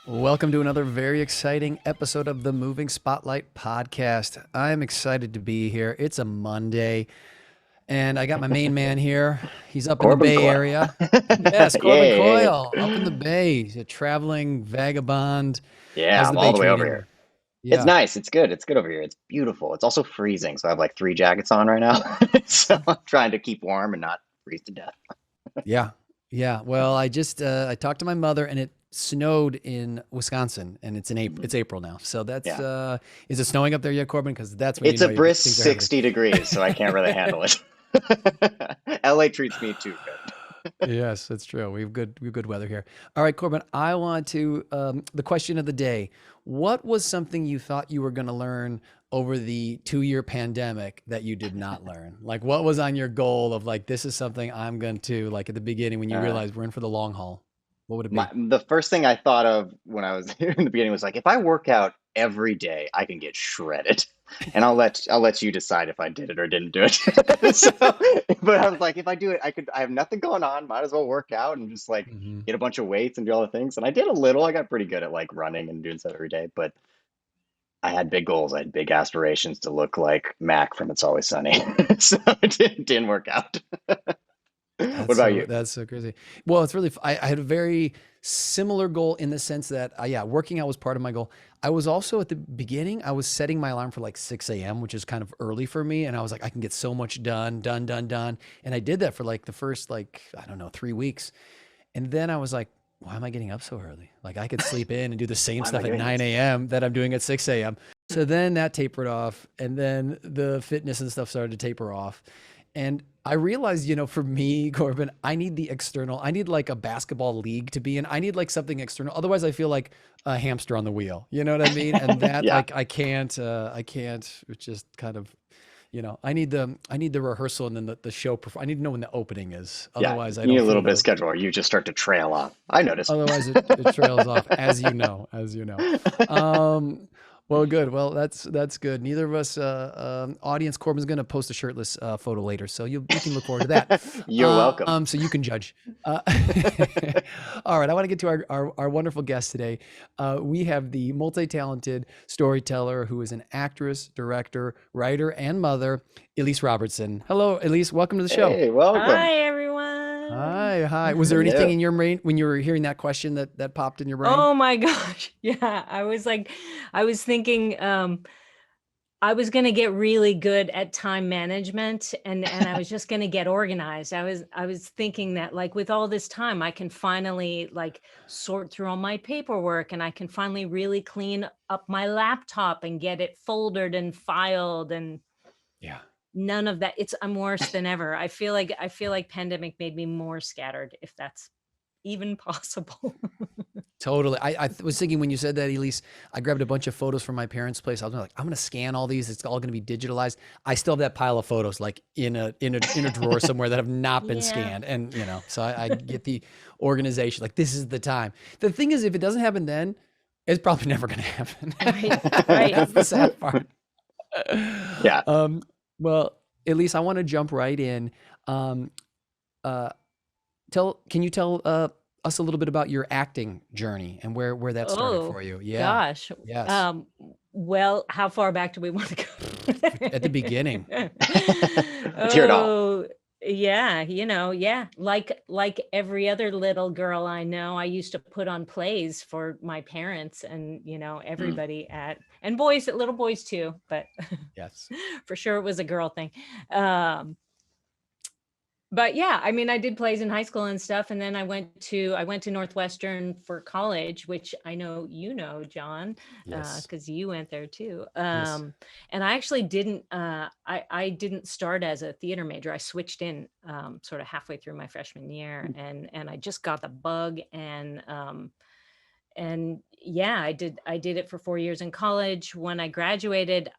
Welcome to another very exciting episode of the Moving Spotlight podcast. I'm excited to be here. It's a Monday, and I got my main man here. He's up in the Corbin Bay Coil. Area. Yes, Corbin Yay. Coyle, up in the Bay. He's a traveling vagabond. Yeah, How's I'm the all Bay the way over treating here. you? It's Yeah, nice. It's good. It's good over here. It's beautiful. It's also freezing, so I have like three jackets on right now. So I'm trying to keep warm and not freeze to death. yeah, yeah. Well, I talked to my mother, and it snowed in Wisconsin, and it's in April. Mhm. It's April now, so that's Yeah. is it snowing up there yet, Corbin? Because that's when you It's a know brisk things are happening. 60 degrees, so I can't really handle it. LA treats me too good. Yes, that's true. We have good weather here. All right, Corbin, I want to the question of the day. What was something you thought you were going to learn over the 2-year pandemic that you did not learn? Like what was on your goal of like this is something I'm going to like at the beginning when you Uh, realized we're in for the long haul? What would it My be? the first thing I thought of when I was in the beginning was like, if I work out every day, I can get shredded, and I'll let you decide if I did it or didn't do it. So, but I was like, if I do it, I have nothing going on, might as well work out and just like Hmm. get a bunch of weights and do all the things. And I did a little. I got pretty good at like running and doing stuff every day, but I had big goals. I had big aspirations to look like Mac from It's Always Sunny, so it didn't work out. What about you? That's so crazy. Well, it's really I had a very similar goal in the sense that yeah, working out was part of my goal. I was also at the beginning, I was setting my alarm for like 6 a.m., which is kind of early for me. And I was like, I can get so much done. And I did that for like the first like, I don't know, 3 weeks. And then I was like, why am I getting up so early? Like I could sleep in and do the same Why am I stuff at doing 9 this? a.m. that I'm doing at 6 a.m. So then that tapered off. And then the fitness and stuff started to taper off. And I realized, for me, Corbin, I need the external. I need like a basketball league to be in. I need like something external. Otherwise, I feel like a hamster on the wheel. You know what I mean? And that, Yeah. like, I can't. It's just kind of, I need the rehearsal and then the show. I need to know when the opening is. Yeah, Otherwise, I you need don't a little feel bit of the. schedule or you just start to trail off. I notice. Otherwise, it trails off, as you know, as you know. Um, well, good. Well, that's good. Neither of us, audience. Corbin's going to post a shirtless photo later, so you can look forward to that. You're welcome. So you can judge. All right, I want to get to our wonderful guest today. We have the multi-talented storyteller who is an actress, director, writer, and mother, Elise Robertson. Hello, Elise. Welcome to the show. Hey, welcome. Hi, everyone. Hi, hi. Was there anything Hello. in your brain when you were hearing that question that popped in your brain? Oh my gosh. Yeah, I was thinking I was going to get really good at time management and I was just going to get organized. I was thinking that like with all this time I can finally like sort through all my paperwork and I can finally really clean up my laptop and get it foldered and filed and Yeah. none of that. I'm worse than ever. I feel like pandemic made me more scattered if that's even possible. Totally. I was thinking when you said that, Elise, I grabbed a bunch of photos from my parents' place. I was like, I'm gonna scan all these. It's all gonna be digitalized. I still have that pile of photos like in a drawer somewhere that have not been Yeah. scanned. And so I get the organization. Like this is the time. The thing is, if it doesn't happen then, it's probably never gonna happen. Right, right. That's the sad part. Yeah. Um, well, Elise, I want to jump right in. Um, uh, can you tell us a little bit about your acting journey and where that started Oh, for you? Yeah. gosh. Yes. Um, well, how far back do we want to At the beginning. go? Let's hear it all. Oh, yeah, yeah. Like every other little girl I know, I used to put on plays for my parents and, Mm. everybody and boys, little boys too, but Yes. for sure it was a girl thing. Um, but yeah, I mean, I did plays in high school and stuff, and then I went to Northwestern for college, which I know John, Yes. because you went there too. Yes. And I actually didn't. I didn't start as a theater major. I switched in sort of halfway through my freshman year, and I just got the bug, and yeah, I did it for 4 years in college. When I graduated,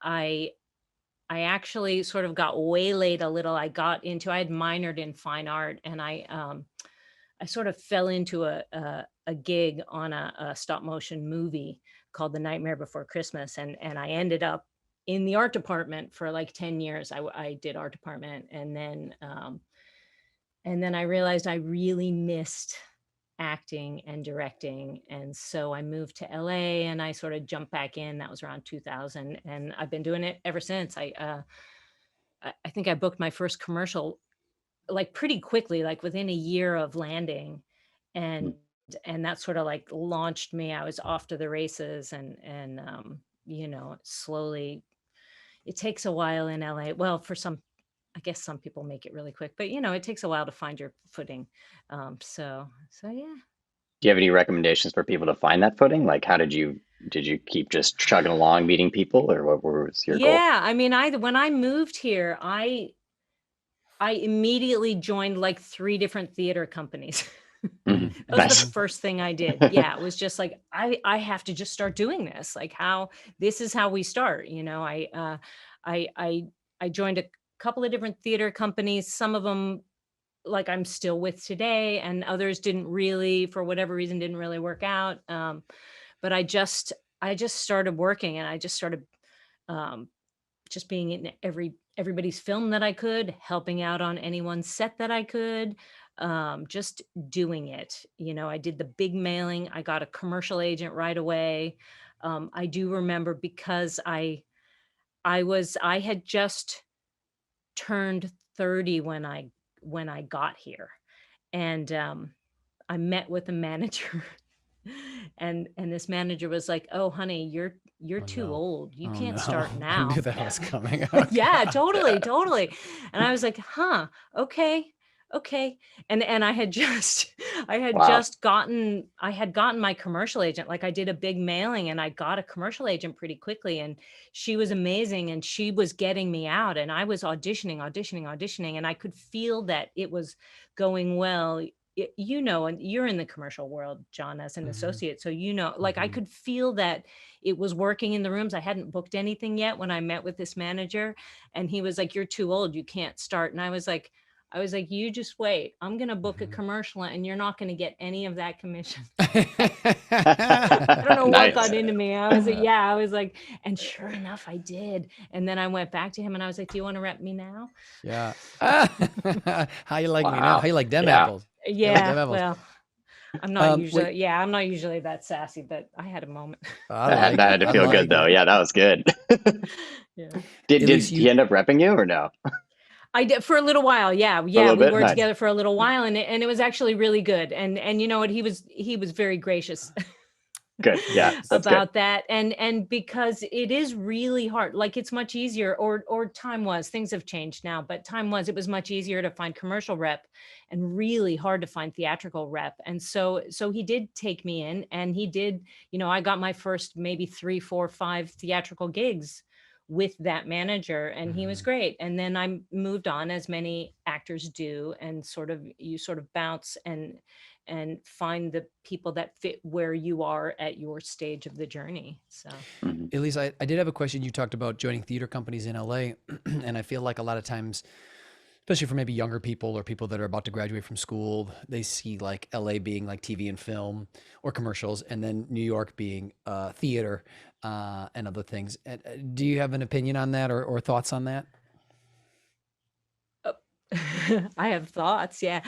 I actually sort of got waylaid a little. I had minored in fine art and I sort of fell into a gig on a stop motion movie called The Nightmare Before Christmas. And I ended up in the art department for like 10 years. I did art department. And then I realized I really missed acting and directing. And so I moved to LA and I sort of jumped back in. That was around 2000, and I've been doing it ever since. I think I booked my first commercial like pretty quickly, like within a year of landing. And that sort of like launched me. I was off to the races, and you know, slowly. It takes a while in LA. Well, for some, I guess some people make it really quick, but you know, it takes a while to find your footing. So yeah. Do you have any recommendations for people to find that footing? Like, how did you keep just chugging along, meeting people, or what was your goal? Yeah, I mean, when I moved here, I immediately joined like 3 different theater companies. Mhm. That was Nice. the first thing I did. Yeah, it was just like, I have to just start doing this. Like this is how we start, you know. I joined a couple of different theater companies. Some of them like I'm still with today, and others didn't really, for whatever reason, didn't really work out. But I just started working, and I just started um, just being in everybody's film that I could, helping out on anyone's set that I could, just doing it. You know, I did the big mailing. I got a commercial agent right away. I do remember because I had just turned 30 when I got here, and I met with a manager. And this manager was like, "Oh, honey, you're Oh too no. old. You Oh can't no. start I knew now." that was coming. Yeah, Okay. totally, totally. And I was like, "Huh, okay, okay." And I had just I had Wow. just gotten I had gotten my commercial agent. Like I did a big mailing and I got a commercial agent pretty quickly, and she was amazing and she was getting me out, and I was auditioning, auditioning, auditioning, and I could feel that it was going well. You know, and you're in the commercial world, John, as an Mhm, associate. So, you know, like I mhm. could feel that it was working in the rooms. I hadn't booked anything yet when I met with this manager, and he was like, "You're too old. You can't start." And I was like, "You just wait. I'm going to book a Mhm. commercial and you're not going to get any of that commission." I don't know what got Nice. into me. I was like, yeah, I was like, and sure enough, I did. And then I went back to him and I was like, "Do you want to rep me now?" Yeah. How you like me now? How Wow. you like them Yeah. apples? How you like Yeah, them apples? well, Wait, I'm not usually that sassy, but I had a moment. I That like had it. to I feel good like though. it. Yeah, that was good. Yeah. Did Elise, he you, end up repping you or no? I did for a little while. Yeah. For a Yeah. little We bit? were Nice. together for a little while, and it was actually really good. And you know what? He was very gracious Good. Yeah, that's good. about that. And because it is really hard, like it's much easier, or time was, things have changed now, but it was much easier to find commercial rep and really hard to find theatrical rep. And so he did take me in, and he did, you know, I got my first maybe 3, 4, 5 theatrical gigs with that manager, and he was mhm, great. And then I moved on, as many actors do, and you sort of bounce and find the people that fit where you are at your stage of the journey. So Mhm. Elise, I did have a question. You talked about joining theater companies in LA, and I feel like a lot of times, especially for maybe younger people or people that are about to graduate from school, they see like LA being like TV and film or commercials, and then New York being theater and other things. Do you have an opinion on that or thoughts on that? uh, I have thoughts. Yeah.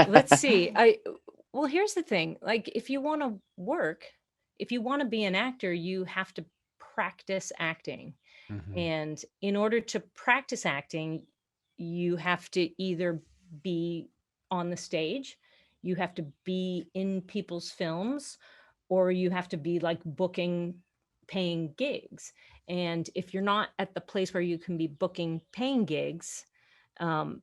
Let's see. Well, here's the thing. Like, if you want to work, if you want to be an actor, you have to practice acting. Hmm. And in order to practice acting, you have to either be on the stage, you have to be in people's films, or you have to be like booking paying gigs. And if you're not at the place where you can be booking paying gigs, um,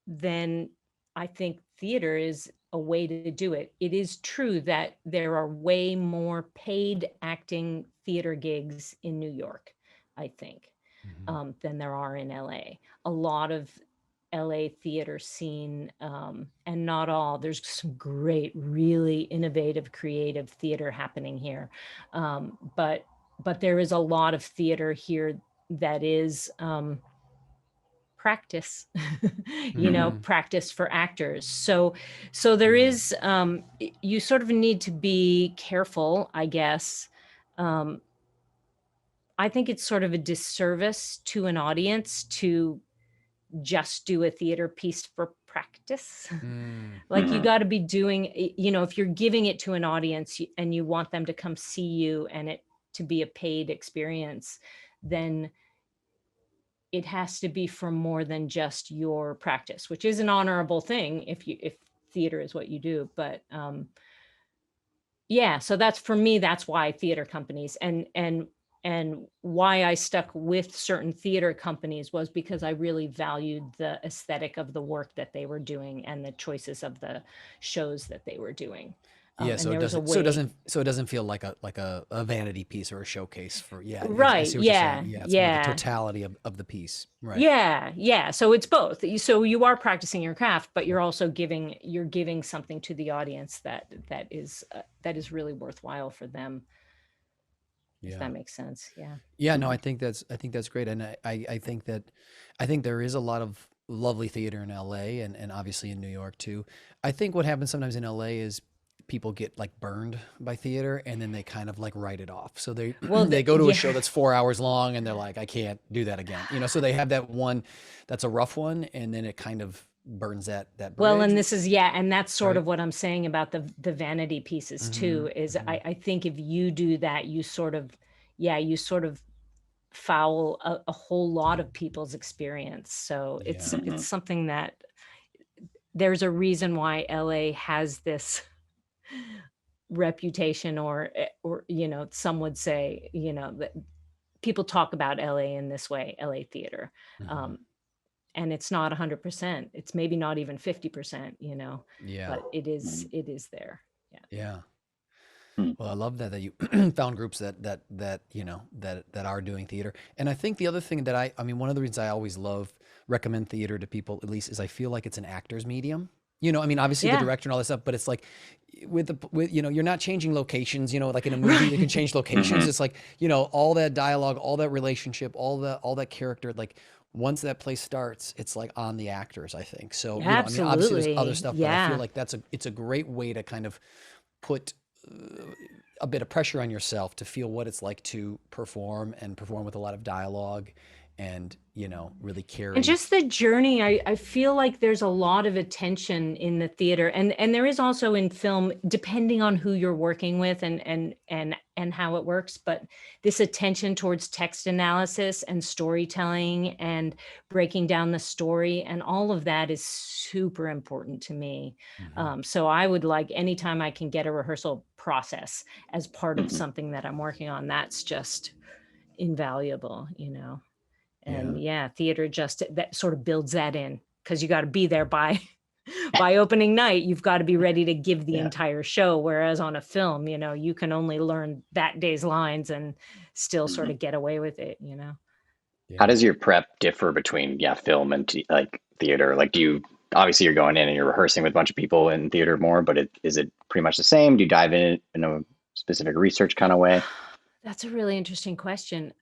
then I think theater is a way to do it. It is true that there are way more paid acting theater gigs in New York, I think, Hmm. than there are in LA. A lot of LA theater scene, and not all, there's some great, really innovative, creative theater happening here. But there is a lot of theater here that is, practice, Mhm. practice for actors. So there is, you sort of need to be careful, I guess. um I think it's sort of a disservice to an audience to just do a theater piece for practice. Mm. Like you Mhm. got to be doing, if you're giving it to an audience and you want them to come see you and it to be a paid experience, then it has to be for more than just your practice, which is an honorable thing if theater is what you do. But yeah, so that's, for me, that's why theater companies and why I stuck with certain theater companies was because I really valued the aesthetic of the work that they were doing and the choices of the shows that they were doing. Yeah, And so it there was a doesn't so it way. doesn't so it doesn't feel like a vanity piece or a showcase for, yeah, I Right. see what you're saying. Yeah. Yeah, it's more the Yeah. totality of the piece. Right. Yeah. Yeah. So it's both. So you are practicing your craft, but you're also giving something to the audience that is really worthwhile for them, if Yeah. that makes sense. Yeah. Yeah, no, I think that's great. And I think there is a lot of lovely theater in LA and obviously in New York too. I think what happens sometimes in LA is people get like burned by theater and then they kind of like write it off. So they Well, they go to a yeah. show that's 4 hours long and they're like, I can't do that again. So they have that one that's a rough one and then it kind of burns that Well, bridge, and this is, yeah, and that's sort right? of what I'm saying about the vanity pieces Mm-hmm. too, is Mm-hmm. I think if you do that, you sort of foul a whole lot of people's experience. So Yeah. it's something that there's a reason why LA has this reputation, or some would say, that people talk about LA in this way, LA theater. Mm-hmm. Um, and it's not 100%. It's maybe not even 50%, Yeah. but it is Mhm. it is there. Yeah. Yeah. Hmm. Well, I love that you found groups that are doing theater. And I think the other thing that I mean, one of the reasons I always recommend theater to people, at least, is I feel like it's an actor's medium. I mean, obviously the Yeah. director and all that stuff, but it's like with you're not changing locations, like in a movie they can Right. change locations. Mhm. It's like, all that dialogue, all that relationship, all that character, like once that play starts, it's like on the actors, I think. So, I mean, obviously there's other Absolutely. stuff, but I feel Yeah. like it's a great way to kind of put a bit of pressure on yourself to feel what it's like to perform with a lot of dialogue and, really And carry. just the journey, I feel like there's a lot of attention in the theater, and there is also in film, depending on who you're working with and how it works. But this attention towards text analysis and storytelling and breaking down the story and all of that is super important to me. Mhm. So I would like, anytime I can get a rehearsal process as part of Mhm. something that I'm working on, that's just invaluable. Yeah. And yeah, theater just that sort of builds that in, because you got to be there by by opening night. You've got to be ready to give the Yeah. entire show, whereas on a film, you can only learn that day's lines and still sort Mhm. of get away with it. How Yeah. does your prep differ between, yeah, film and like theater? Like, do you obviously you're going in and you're rehearsing with a bunch of people in theater more, but is it pretty much the same? Do you dive in it in a specific research kind of way? That's a really interesting question.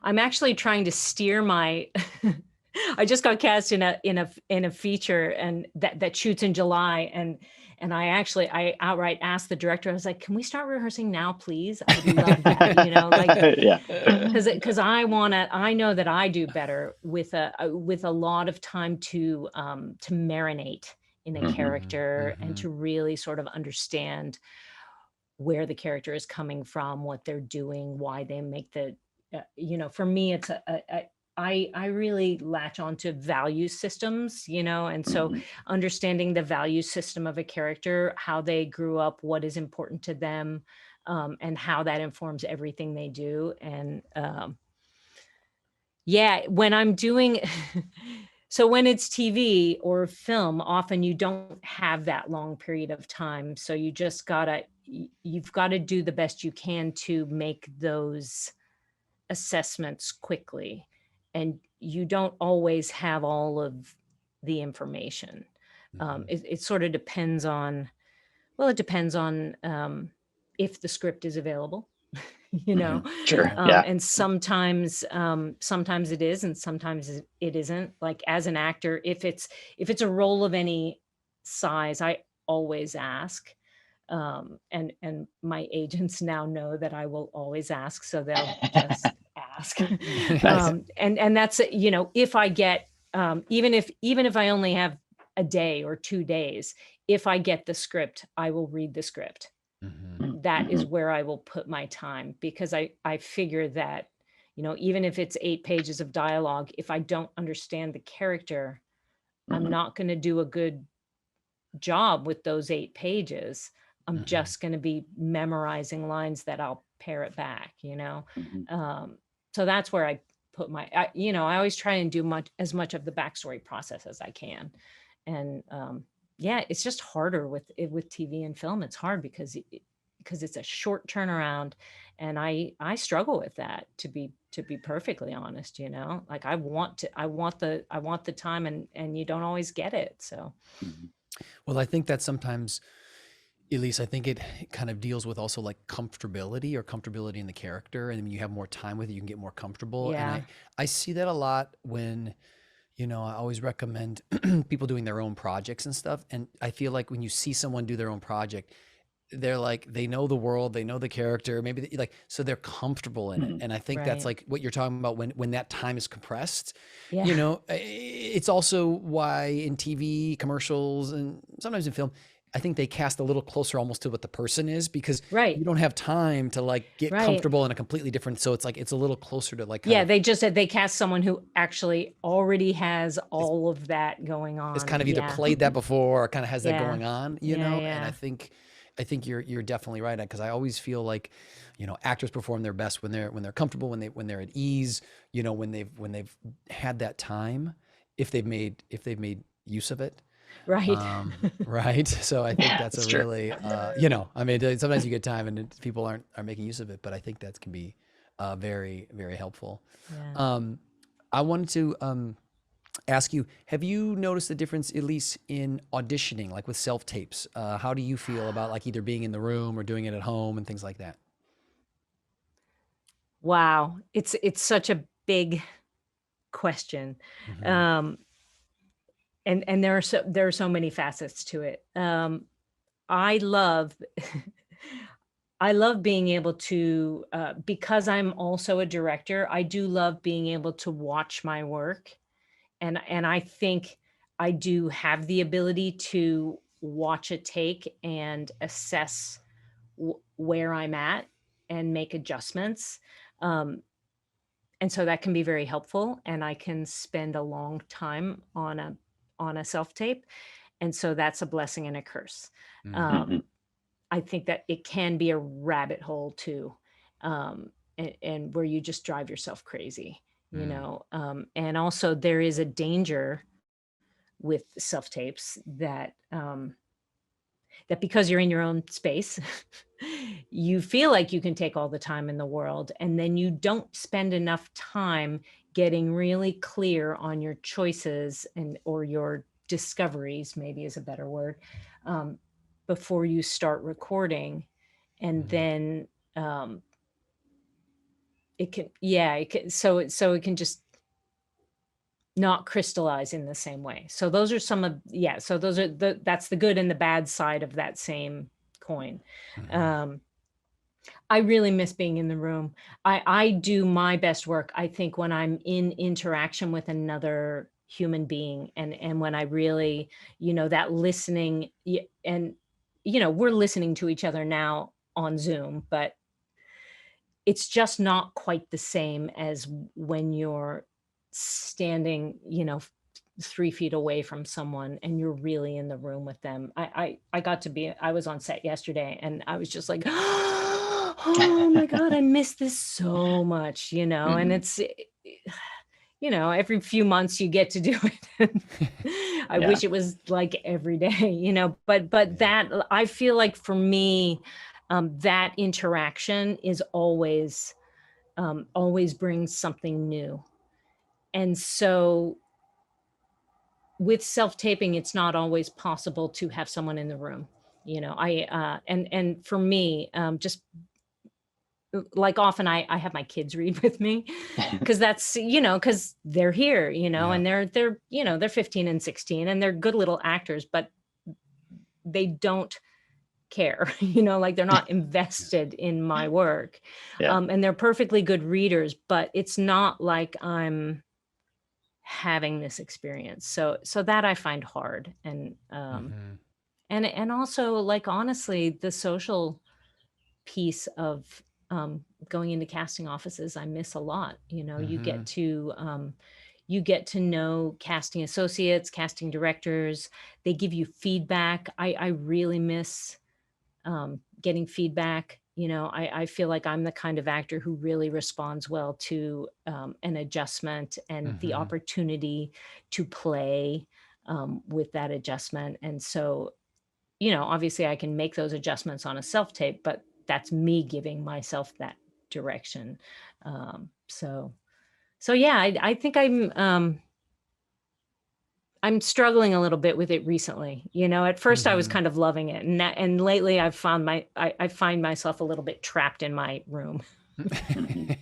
I'm actually trying to steer my I just got cast in a feature, and that shoots in July, and I outright asked the director. I was like, "Can we start rehearsing now, please? I would love that." Like, Yeah. because I know that I do better with a lot of time to marinate in a Hmm. Mhm. character and Mhm. to really sort of understand where the character is coming from, what they're doing, why they make for me, it's I really latch on to value systems, and so Hmm. understanding the value system of a character, how they grew up, what is important to them, and how that informs everything they do. And yeah, when I'm doing so when it's TV or film, often you don't have that long period of time. So you've got to do the best you can to make those assessments quickly. And you don't always have all of the information. Mhm. It sort of depends on, well, it depends on if the script is available, you Hmm. know, Sure. Yeah. Yeah. and sometimes it is, and sometimes it isn't. Like as an actor, if it's a role of any size, I always ask. And my agents now know that I will always ask, so they'll just ask. Nice. And that's, if I get even if I only have a day or 2 days, if I get the script, I will read the script. Hmm. That is Mhm. where I will put my time, because I figure that, even if it's 8 pages of dialogue, if I don't understand the character, I'm Mhm. not going to do a good job with those 8 pages. I'm Hmm. just going to be memorizing lines that I'll parrot back. Mhm. Um, so that's where I put I always try and do as much of the backstory process as I can. And yeah, it's just harder with TV and film. It's hard because it's a short turnaround, and I struggle with that, to be perfectly honest. Like I want the time, and you don't always get it. So Mhm. Well, I think that sometimes, Elise, I think it kind of deals with also like comfortability in the character. And when you have more time with it, you can get more comfortable. And yeah, I see that a lot when, I always recommend people doing their own projects and stuff. And I feel like when you see someone do their own project, they're like, they know the world, they know the character, maybe like, so they're comfortable in it. Mhm. And I think that's right. like what you're talking about when that time is compressed. Yeah, It's also why in TV commercials and sometimes in film, I think they cast a little closer almost to what the person is, because right, you don't have time to like get right. comfortable in a completely different. So it's like, it's a little closer to like kind Yeah, of, they just said they cast someone who actually already has it's, all of that going it's on. kind of either Yeah, played that Mhm. before or kind of has that yeah, going on, yeah, and yeah. I think you're definitely right, because I always feel like, actors perform their best when they're comfortable, when they're at ease, when they've had that time, if they've made use of it. Right. Right. So I think Yeah, that's a that's true. really, I mean, sometimes you get time and people are making use of it, but I think that can be very, very helpful. Yeah. Um, I wanted to ask you, have you noticed the difference, Elise, in auditioning, like with self tapes? How do you feel about like either being in the room or doing it at home and things like that? Wow. It's such a big question. Hmm. Um, and there are so many facets to it. I love I love being able to, because I'm also a director, I do love being able to watch my work. And I think I do have the ability to watch a take and assess where I'm at and make adjustments. Um, and so that can be very helpful. And I can spend a long time on a self tape, and so that's a blessing and a curse. Hmm. Mhm. Um, I think that it can be a rabbit hole too, and where you just drive yourself crazy. And also there is a danger with self tapes that because you're in your own space, you feel like you can take all the time in the world, and then you don't spend enough time getting really clear on your choices or your discoveries, maybe is a better word, um, before you start recording. And Hmm. then it can, yeah, so it can just not crystallize in the same way. So those are some of yeah, so those are that's the good and the bad side of that same coin. Hmm. Um, I really miss being in the room. I do my best work, I think, when I'm in interaction with another human being, and when I really, that listening, and we're listening to each other now on Zoom, but it's just not quite the same as when you're standing, 3 feet away from someone and you're really in the room with them. I was on set yesterday, and I was just like, "Oh my god, I miss this so much," and Mhm. it's, every few months you get to do it. I Yeah. wish it was like every day, but Yeah. that I feel like for me, that interaction is always brings something new. And so with self-taping, it's not always possible to have someone in the room. And for me, just like often I have my kids read with me, because that's, because they're here, Yeah. and they're 15 and 16, and they're good little actors, but they don't care, like they're not Yeah. invested in my work. Yeah. And they're perfectly good readers, but it's not like I'm having this experience. So that I find hard. Mhm. And also, like, honestly, the social piece of going into casting offices, I miss a lot. Mhm. You get to know casting associates, casting directors. They give you feedback. I really miss getting feedback. I feel like I'm the kind of actor who really responds well to an adjustment and the Mhm. opportunity to play with that adjustment. And so, obviously I can make those adjustments on a self tape, but that's me giving myself that direction. So yeah, I think I'm struggling a little bit with it recently. At first I was Mhm. kind of loving it, and lately I find myself a little bit trapped in my room. Mhm.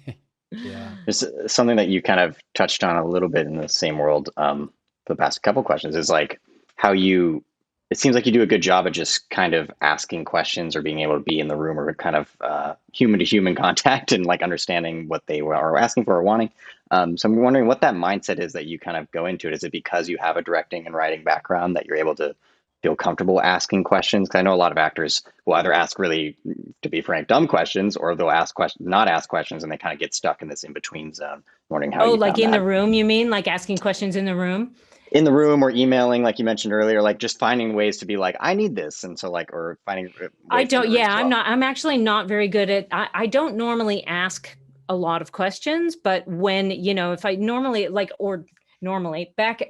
Yeah. There's something that you kind of touched on a little bit in the same world for the past couple questions is like how you, it seems like you do a good job of just kind of asking questions or being able to be in the room or kind of human to human contact and like understanding what they are asking for or wanting. So I'm wondering what that mindset is that you kind of go into it. Is it because you have a directing and writing background that you're able to feel comfortable asking questions? Because I know a lot of actors will either ask really, to be frank, dumb questions, or they'll ask questions, not ask questions, and they kind of get stuck in this in between zone. Wondering how Oh, you like found in the that room, you mean? Like asking questions in the room? in the room or emailing, like you mentioned earlier, like just finding ways to be like, I need this, and so like, or finding I ways in don't, the room yeah, as well. I'm actually not very good at, I don't normally ask a lot of questions, but when, if I normally like, or normally back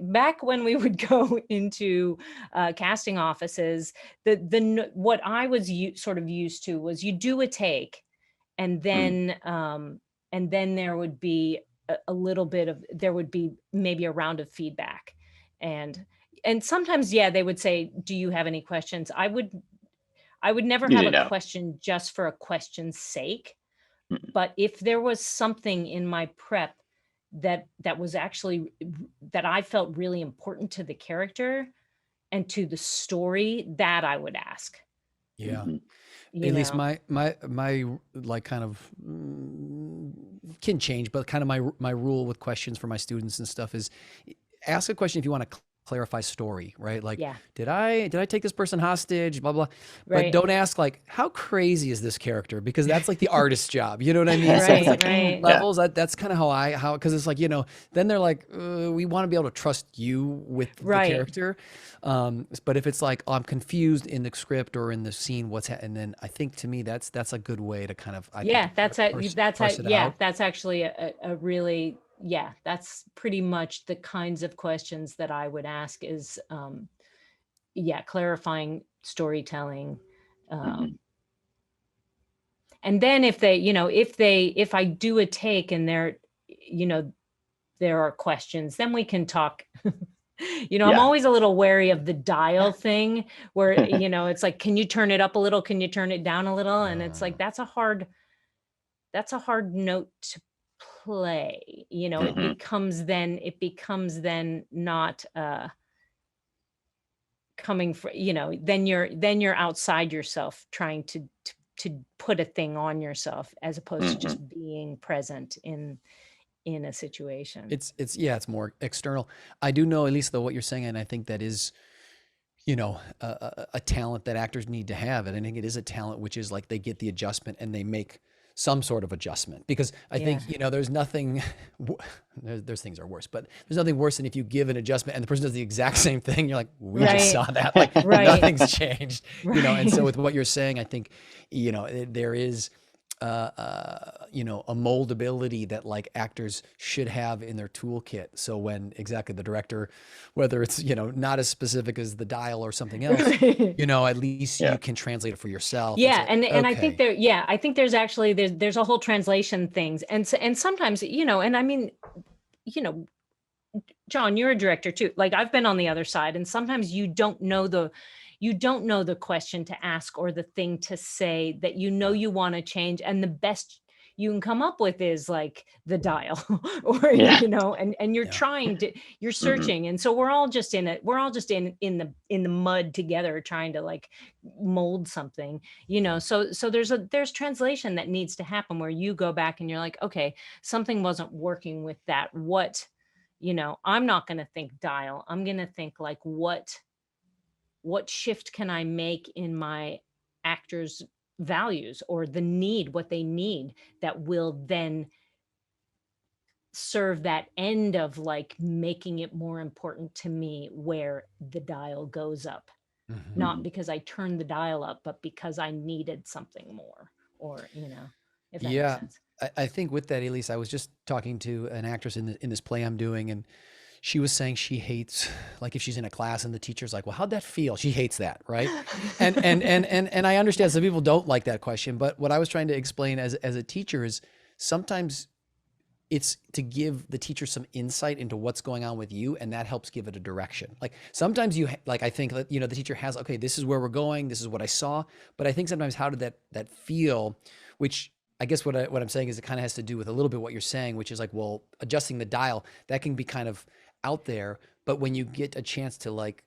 when we would go into casting offices, what I was sort of used to was you do a take, and Mm, then there would be a little bit of, there would be maybe a round of feedback. And and sometimes, yeah, they would say, do you have any questions? I would never have usually a no. question just for a question's sake. Mm, But if there was something in my prep that was actually, that I felt really important to the character and to the story, that I would ask, Yeah. mhm. you At least know. my like kind of can change, but kind of my rule with questions for my students and stuff is ask a question if you want to clarify story, right? Like, Yeah, did I take this person hostage? Blah blah. But right. don't ask like, how crazy is this character? Because that's like the artist's job. You know what I mean? So if it's Right, like right. Yeah. levels, that's kind of how because it's like then they're like, we want to be able to trust you with the Right. character. But if it's like, oh, I'm confused in the script or in the scene, and then I think to me that's a good way to kind of I think to Yeah, parse it yeah, out. that's actually a really, yeah, that's pretty much the kinds of questions that I would ask is, yeah, clarifying storytelling. Mhm. Um, and then if I do a take and you know, there are questions, then we can talk. I'm Yeah. always a little wary of the dial thing where, it's like, can you turn it up a little? Can you turn it down a little? And it's like, Uh, that's a hard note to play. It Mhm. becomes then not coming from, then you're outside yourself trying to put a thing on yourself as opposed to Mhm. just being present in a situation. it's more external. I do know, at least though, what you're saying, and I think that is a talent that actors need to have, and I think it is a talent which is like they get the adjustment and they make some sort of adjustment because I Yeah. think there's nothing there's things that are worse, but there's nothing worse than if you give an adjustment and the person does the exact same thing. You're like, we just Right. saw that, like Right. nothing's changed. And so Right. with what you're saying, I think there is a moldability that like actors should have in their toolkit. So when exactly the director, whether it's not as specific as the dial or something else, Right. at least Yeah. you can translate it for yourself and Yeah, say, and I think okay, I think there's actually there's a whole translation things, and sometimes, and I mean, you know John, you're a director too. Like, I've been on the other side, and sometimes you don't know the question to ask or the thing to say that yeah, you want to change, and the best you can come up with is like the dial, or Yeah. and yeah, you're Mhm. searching, and so we're all just in the mud together trying to like mold something, yeah, so there's translation that needs to happen where you go back and you're like, okay, something wasn't working with that. I'm not going to think dial. I'm going to think like, what shift can I make in my actors' values, or the need, what they need, that will then serve that end of like making it more important to me where the dial goes up, Mhm. not because I turned the dial up, but because I needed something more, or, if that makes Yeah, sense. I think with that, Elise, I was just talking to an actress in this play I'm doing, and she was saying she hates, like, if she's in a class and the teacher's like, "Well, how'd that feel?" She hates that, right? And I understand some people don't like that question, but what I was trying to explain as a teacher is sometimes it's to give the teacher some insight into what's going on with you, and that helps give it a direction. Like sometimes like, I think that, the teacher has, okay, this is where we're going, this is what I saw, but I think sometimes how did that feel, which I guess what I'm saying is it kind of has to do with a little bit what you're saying, which is like, well, adjusting the dial, that can be kind of out there, but when you get a chance to like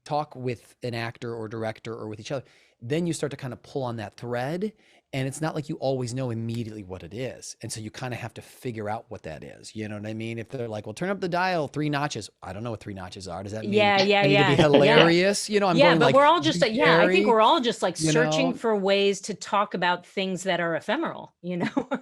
talk with an actor or director or with each other, then you start to kind of pull on that thread. And it's not like you always know immediately what it is. And so you kind of have to figure out what that is. You know what I mean? If they're like, well, turn up the dial 3 notches. I don't know what 3 notches are. Does that mean Yeah, yeah, I need to be yeah, yeah. hilarious? I'm Yeah, going but like we're all just Jim like, yeah, I think Carrey, we're all just like you searching know? for ways to talk about things that are ephemeral,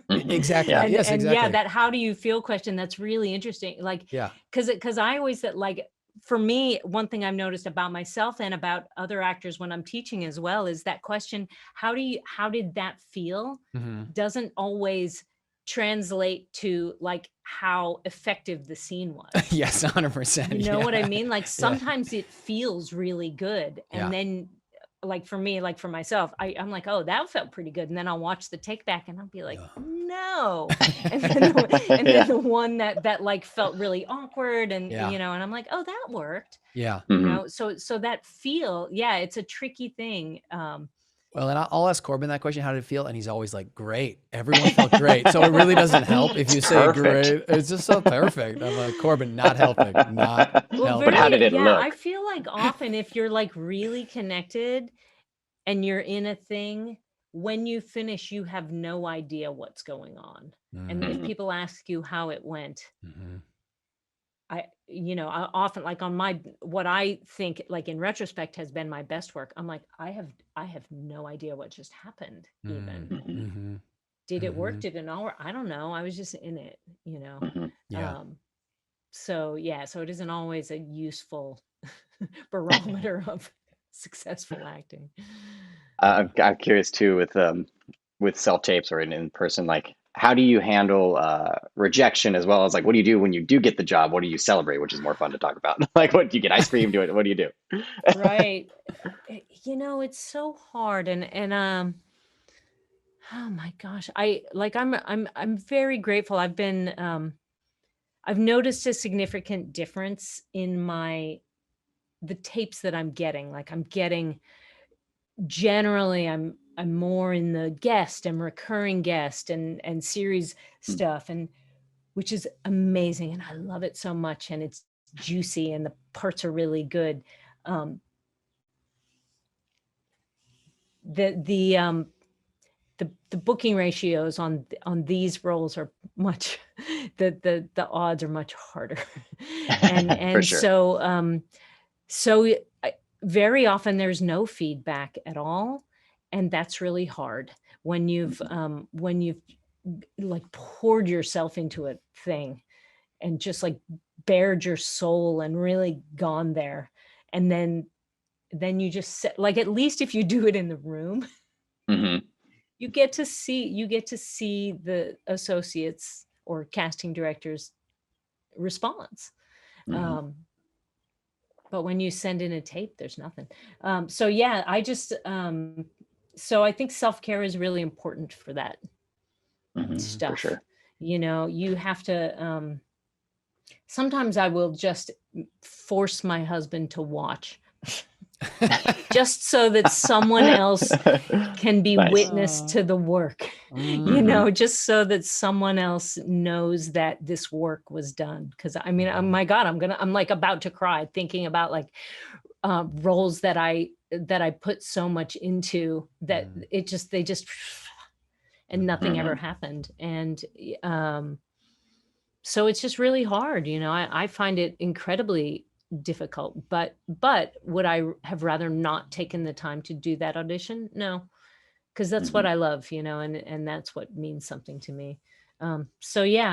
Exactly. Yeah. Yes, and yeah, exactly. that how do you feel question, that's really interesting. Like, Yeah. because I always that like, for me, one thing I've noticed about myself and about other actors when I'm teaching as well is that question, how did that feel? Hmm. Doesn't always translate to like how effective the scene was. Yes, 100%. You know what I Yeah. mean? Like Yeah. sometimes it feels really good. Yeah. And then like for me, like for myself, I'm like, oh, that felt pretty good. And then I'll watch the take back and I'll be like, Yeah. no. And then the one that like felt really awkward and Yeah. and I'm like, oh, that worked. Yeah. So that feel, yeah, it's a tricky thing. Well, and I'll ask Corbin that question. How did it feel? And he's always like, great. Everyone felt great. So it really doesn't help if you It's say perfect. great. It's just so perfect. I'm like, Corbin, not helping, not Well, But how helping. did it yeah, I look? feel like often if you're like really connected and you're in a thing, when you finish, you have no idea what's going on. And if Mm-hmm. people ask you how it went, Mm-hmm. I often like on my, what I think like in retrospect has been my best work. I'm like, I have no idea what just happened even. Mm-hmm. Did it Mm-hmm. work? Did it not work? I don't know. I was just in it. Yeah. So yeah, so it isn't always a useful barometer of successful acting. I'm curious too with self tapes or in person, like how do you handle rejection as well as like what do you do when you do get the job? What do you celebrate, which is more fun to talk about? Like what do you get ice cream? Do it? What do you do? Right. It's so hard and oh my gosh. I'm very grateful. I've noticed a significant difference in the tapes that I'm getting. Like I'm getting generally I'm more in the guest and recurring guest and series stuff, and which is amazing and I love it so much and it's juicy and the parts are really good. Um the the booking ratios on these roles are much the odds are much harder. and For and sure. so so very often there's no feedback at all, and that's really hard when you've like poured yourself into a thing and just like bared your soul and really gone there, and then you just like, at least if you do it in the room, Hmm. you get to see the associates or casting directors response. Hmm. um but when you send in a tape, there's nothing. So yeah, so I think self-care is really important for that Hmm. Mm-hmm. For stuff. sure. You have to sometimes I will just force my husband to watch just so that someone else can be Nice. witness to the work, Hmm. just so that someone else knows that this work was done. Because I mean, oh my God, I'm like about to cry thinking about like roles that I put so much into that they just and nothing ever Hmm. happened. And so it's just really hard, I find it incredibly difficult, but would I have rather not taken the time to do that audition? No, because that's what Mhm. I love, and that's what means something to me. So yeah,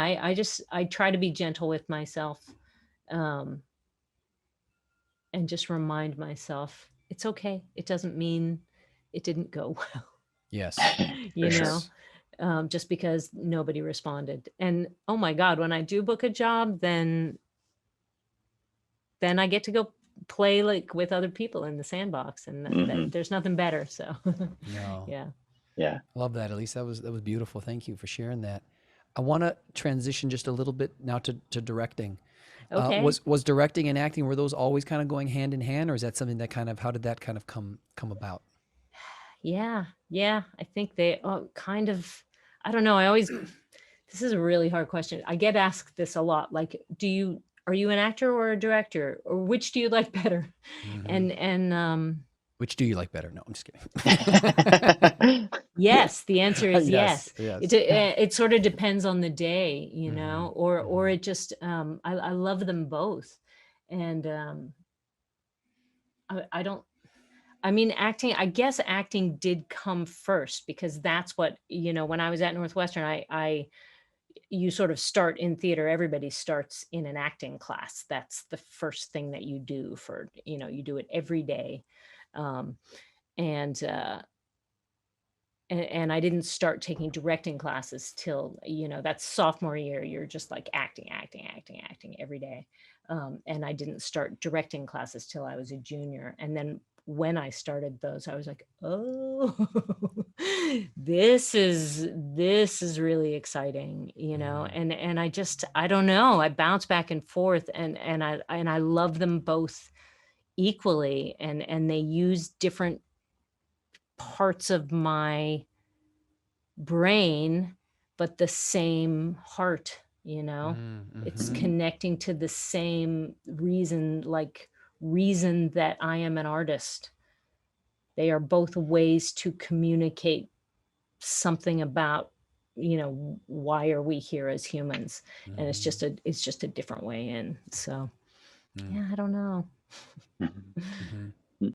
I try to be gentle with myself, um, and just remind myself it's okay. It doesn't mean it didn't go well, Yes. For you sure. know, just because nobody responded. And oh my God, when I do book a job, then I get to go play like with other people in the sandbox, and Hmm. there's nothing better. So No. yeah. Yeah. Love that, Elise. That was beautiful. Thank you for sharing that. I want to transition just a little bit now to directing. Okay. Was directing and acting, were those always kind of going hand in hand, or is that something that kind of, how did that kind of come about? Yeah. Yeah. I think they kind of, I don't know. I always, this is a really hard question. I get asked this a lot. Like, are you an actor or a director, or which do you like better? Hmm. And Which do you like better? No, I'm just kidding. yes, the answer is Yes, yes. yes. It sort of depends on the day, Hmm. or Hmm. it just, I love them both. And, I don't, I mean, acting, I guess acting did come first because that's what, when I was at Northwestern, you sort of start in theater. Everybody starts in an acting class. That's the first thing that you do you do it every day. Um, and, uh, and I didn't start taking directing classes till, that's sophomore year. You're just like acting, acting, acting, acting every day. And I didn't start directing classes till I was a junior. And then when I started those, I was like, oh, this is really exciting, Hmm. and I don't know. I bounce back and forth, and I love them both equally, and they use different parts of my brain, but the same heart, it's Mm-hmm. Hmm. connecting to the same reason that I am an artist. They are both ways to communicate something about, why are we here as humans? And Hmm. it's just a different way in. So Mm-hmm. yeah, I don't know. Mm-hmm.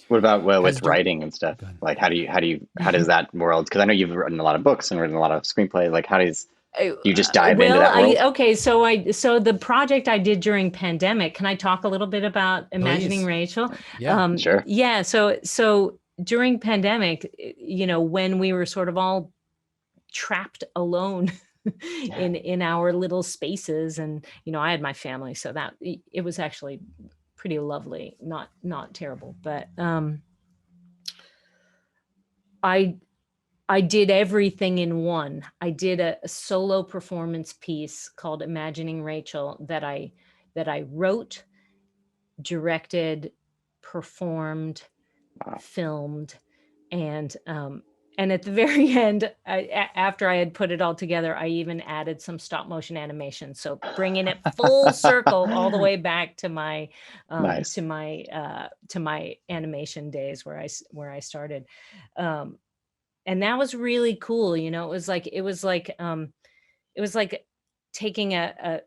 What about Has with dir- writing and stuff? Go ahead. Like, how does that world? Because I know you've written a lot of books and written a lot of screenplays. Like, do you just dive into Well, that I world? okay, so the project I did during pandemic, can I talk a little bit about Imagining Please. Rachel? Yeah. Sure. Yeah, so during pandemic, when we were sort of all trapped alone in our little spaces, and I had my family, so that it was actually pretty lovely, not terrible, but I I did everything in one. I did a solo performance piece called Imagining Rachel that I wrote, directed, performed, Wow. filmed, and at the very end, after I had put it all together, I even added some stop motion animation. So bringing it full circle all the way back to my Nice. to my animation days where I started. Um, and that was really cool. It was like taking a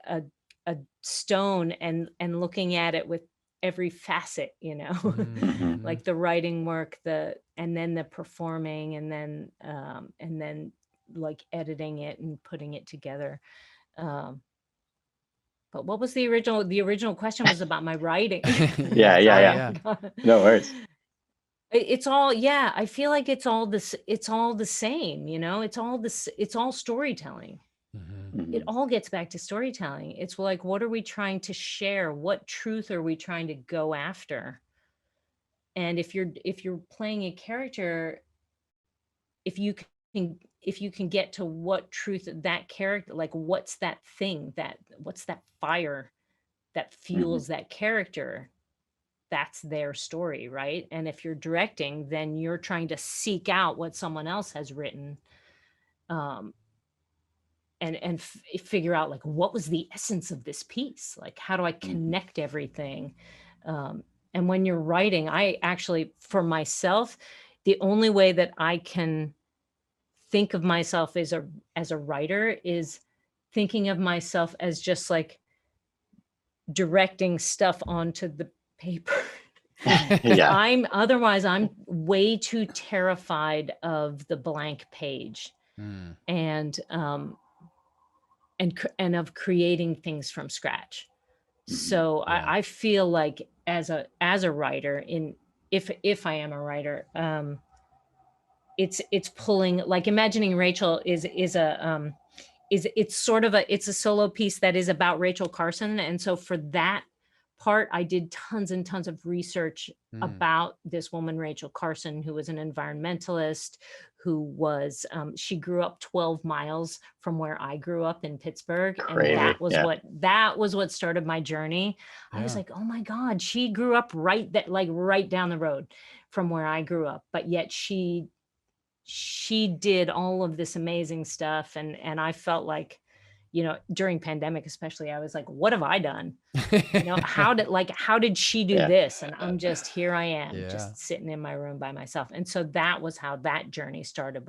stone and looking at it with every facet, Hmm. Mm-hmm. like the writing work, and then the performing, and then like editing it and putting it together. um but what was the original question was about my writing. Yeah, Yeah. yeah, Sorry. yeah. I Yeah. forgot. No worries. It's all, yeah, I feel like it's all the same, it's all storytelling. Mm-hmm. It Hmm. all gets back to storytelling. It's like, what are we trying to share? What truth are we trying to go after? And if you're playing a character, if you can get to what truth that character, like what's that fire that Hmm. fuels that character, that's their story, right? And if you're directing, then you're trying to seek out what someone else has written, um, and figure out like what was the essence of this piece, like how do I connect everything, um, when you're writing, I actually, for myself, the only way that I can think of myself as a writer is thinking of myself as just like directing stuff onto the paper. Because Yeah. I'm way too terrified of the blank page Mm, and and of creating things from scratch. Mhm. So yeah. I feel like as a writer, in if I am a writer, it's pulling, like Imagining Rachel is a it's sort of it's a solo piece that is about Rachel Carson. And so for that part, I did tons and tons of research Mm, about this woman, Rachel Carson, who was an environmentalist, who was, she grew up 12 miles from where I grew up in Pittsburgh. And Crazy. Yeah. that was what started my journey. I was yeah. like, oh my God, she grew up right down the road from where I grew up. But yet she did all of this amazing stuff. And I felt like, during pandemic, especially, I was like, what have I done? How did she do Yeah. this? And I'm just, here I am, Yeah. just sitting in my room by myself. And so that was how that journey started,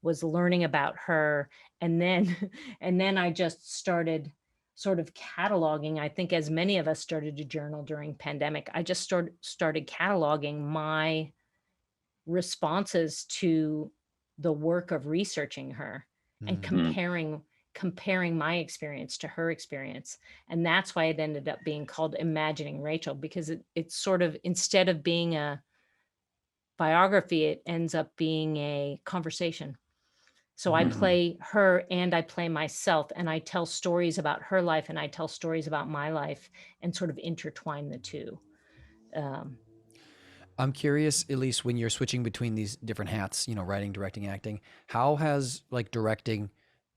was learning about her. And then and then I just started sort of cataloging. I think as many of us started to journal during pandemic, I just started cataloging my responses to the work of researching her and Mm, Mm. comparing my experience to her experience. And that's why it ended up being called Imagining Rachel, because it's sort of, instead of being a biography, it ends up being a conversation. So I mm. Mhm. play her and I play myself, and I tell stories about her life and I tell stories about my life, and sort of intertwine the two. um, I'm curious, Elise, when you're switching between these different hats, writing, directing, acting, how has like directing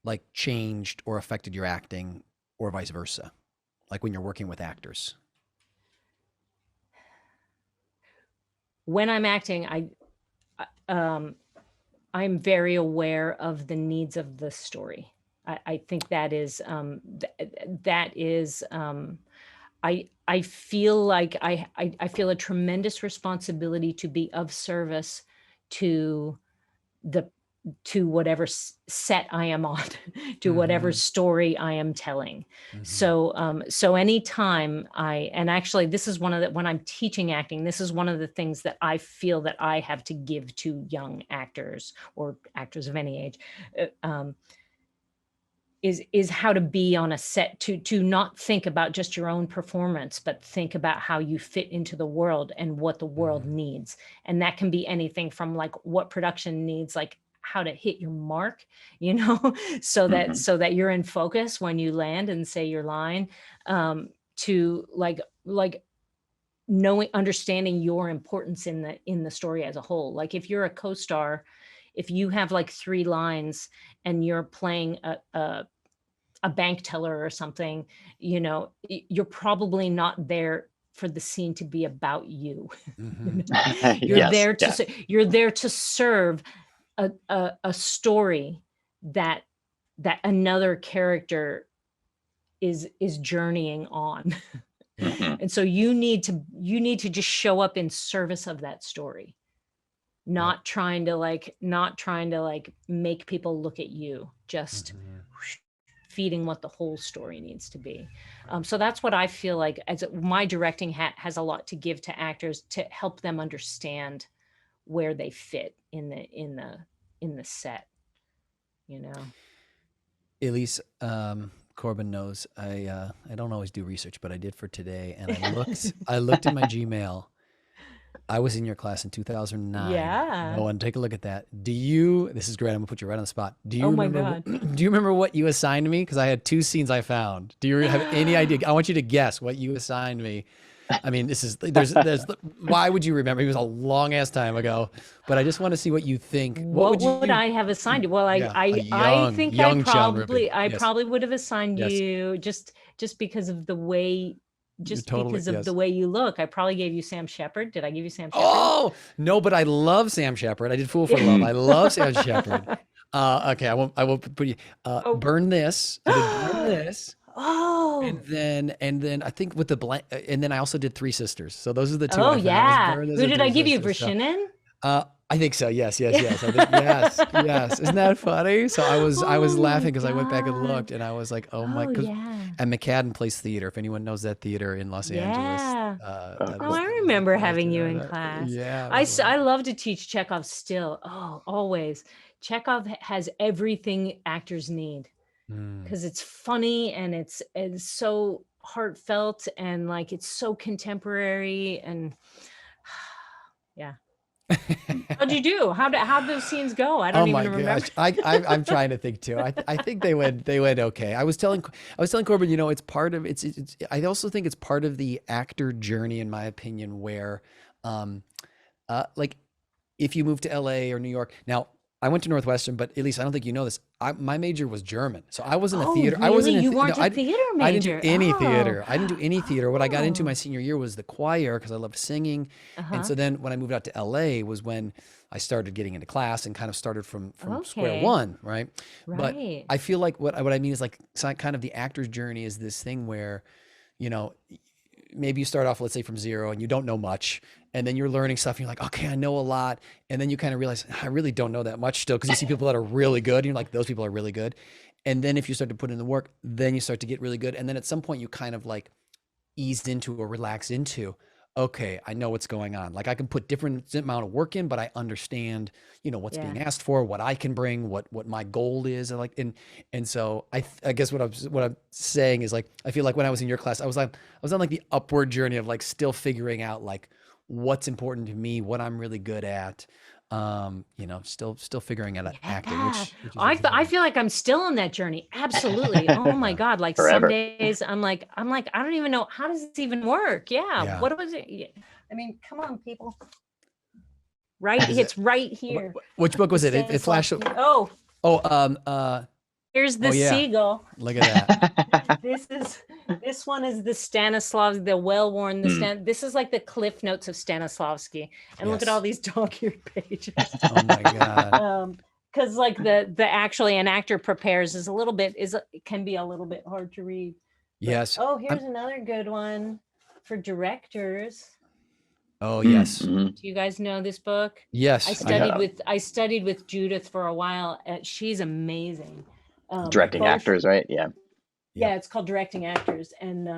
like changed or affected your acting or vice versa? Like when you're working with actors. when I'm acting, um, I'm very aware of the needs of the story. I think that is, that is, I feel like I feel a tremendous responsibility to be of service to the to whatever set I am on, to whatever Mm-hmm. story I am telling. Mm-hmm. So anytime and actually this is one of the, when I'm teaching acting, this is one of the things that I feel that I have to give to young actors or actors of any age, is how to be on a set, to not think about just your own performance, but think about how you fit into the world and what the world Mm-hmm. needs. And that can be anything from like what production needs, like how to hit your mark, so that Mhm. so that you're in focus when you land and say your line, to like knowing, understanding your importance in the story as a whole. Like if you're a co-star, if you have like 3 lines and you're playing a bank teller or something, you're probably not there for the scene to be about you. Mm-hmm. You're Yeah. Yes. there Yeah. to serve a story that another character is journeying on. Yeah. Mhm. And so you need to just show up in service of that story, Yep. not trying to make people look at you, just Mm-hmm. feeding what the whole story needs to be. So that's what I feel like, my directing hat has a lot to give to actors, to help them understand where they fit in the set, you know. Elise, Corbin knows I don't always do research, but I did for today, and I looked in my Gmail. I was in your class in 2009. Yeah. No one, take a look at that. This is great. I'm gonna put you right on the spot. Do you Oh my remember, God. do you remember what you assigned me? Cause I had 2 scenes I found. Do you have any idea? I want you to guess what you assigned me. I mean, why would you remember? It was a long ass time ago, but I just want to see what you think. What What would would you, I have assigned you? Well, yeah, a I young, think young John Rippin. I Yes. probably would have assigned Yes. you, just because of the way, You're totally, yes. you look. I probably gave you Sam Shepard. Did I give you Sam Shepard? Oh no, but I love Sam Shepard. I did Fool for Love. I love Sam Shepard. Okay, I won't put you. Oh. Burn This. I did Burn This. Oh and then I think with the and then I also did Three Sisters. So those are the two. Oh I found. I was yeah. burned as Who a did I Three give you, Sisters. So, Shannon? I think so. Yes. I think yes. Isn't that funny? So I was Oh laughing my because I went back and looked, God. and I was like, oh my, Oh because yeah. at McCadden Place Theater, if anyone knows that theater in Los Angeles, Yeah. Oh, that Oh, is cool. I the remember place. having You you know in that? class. Yeah, it I, was I love to teach Chekhov still. Oh, always. Chekhov has everything actors need Mm. because it's funny and it's so heartfelt and like it's so contemporary and yeah. How'd you do? How'd those scenes go? I Oh don't my even remember. gosh. I'm trying to think too. I think they went okay. I was telling Corbin, it's part of it's I also think it's part of the actor journey in my opinion where like if you move to LA or New York. Now, I went to Northwestern, but at least I don't think you know this. My major was German. So I wasn't a Oh, theater. I really? wasn't You no, weren't a theater I didn't do major? any Oh. theater. I didn't do any theater. What I got into my Oh. senior year was the choir because I loved singing. And Uh-huh. so then when I moved out to LA was when I started getting into class and kind of started from square Okay. one, right? But Right. I feel like what I mean is like kind of the actor's journey is this thing where, you know, maybe you start off, let's say, from zero and you don't know much. And then you're learning stuff and you're like, okay, I know a lot. And then you kind of realize, I really don't know that much still because you see people that are really good. And you're like, those people are really good. And then if you start to put in the work, then you start to get really good. And then at some point you kind of like eased into or relax into, okay, I know what's going on. Like I can put different amount of work in, but I understand, what's Yeah. being asked for, what I can bring, what my goal is. And so I guess what I'm saying is like, I feel like when I was in your class, I was on like the upward journey of like still figuring out like what's important to me, what I'm really good at. Still figuring out acting, Yeah. which is I exciting. feel like I'm still on that journey. Absolutely. Oh my Yeah. God. Like some Forever. days I'm like, I don't even know how does this even work? Yeah. Yeah. What was it? Yeah. I mean, come on, people. Right. Is it, It's right here. which book was it? It flashed. Oh, here's the oh yeah. seagull. Look at that. This one is the Stanislavski, the well-worn, this is like the cliff notes of Stanislavski. And look at all these dog-eared pages. Oh my God. Because like the actually an actor prepares is a little bit can be a little bit hard to read. But, yes. oh, here's another good one for directors. Oh yes. Mm-hmm. Do you guys know this book? Yes. I studied with Judith for a while. She's amazing. Directing actors, right? Yeah. Yeah, it's called Directing Actors, and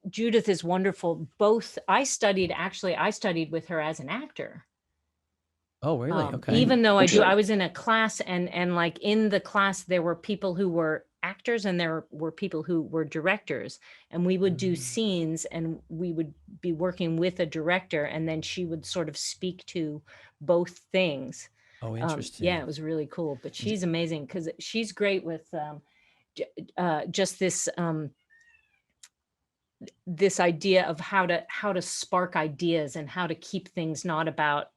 Judith is wonderful. Both I studied with her as an actor. Oh, really? Okay. Even though I was in a class and like in the class there were people who were actors and there were people who were directors, and we would do scenes and we would be working with a director and then she would sort of speak to both things. Oh, interesting. Yeah, it was really cool. But she's amazing because she's great with just this this idea of how to spark ideas and how to keep things not about